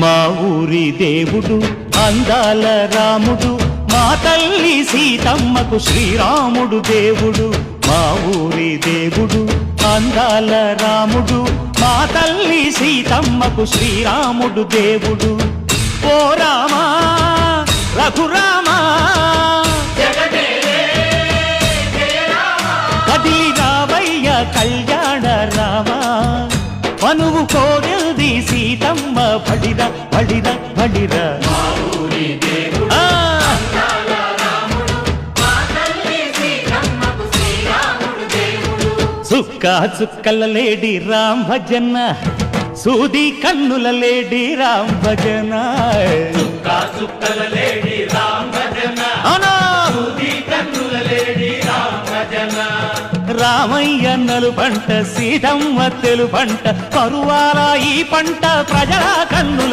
మా ఊరి దేవుడు అందాల రాముడు, మా తల్లి సీతమ్మకు శ్రీరాముడు దేవుడు. మా ఊరి దేవుడు అందాల రాముడు, మా తల్లి సీతమ్మకు శ్రీరాముడు దేవుడు. ఓ రామా రఘురామా కదిలి రావయ్య కళ్యాణ రామా, మనువు కోరింది సీతమ్మ బడిరా బడిరా బడిరా. చుక్క చుక్కల లేడి రామ్ భజన, సూది కన్నుల లేడి రామ్ భజన. చుక్క చుక్కల లేడి రామ్ భజన, సూది కన్నుల లేడి రామ్ భజన. రామయ్య నలు పంట సీతమ్మ తెలు పంట, కరువాల ఈ పంట ప్రజల కన్నుల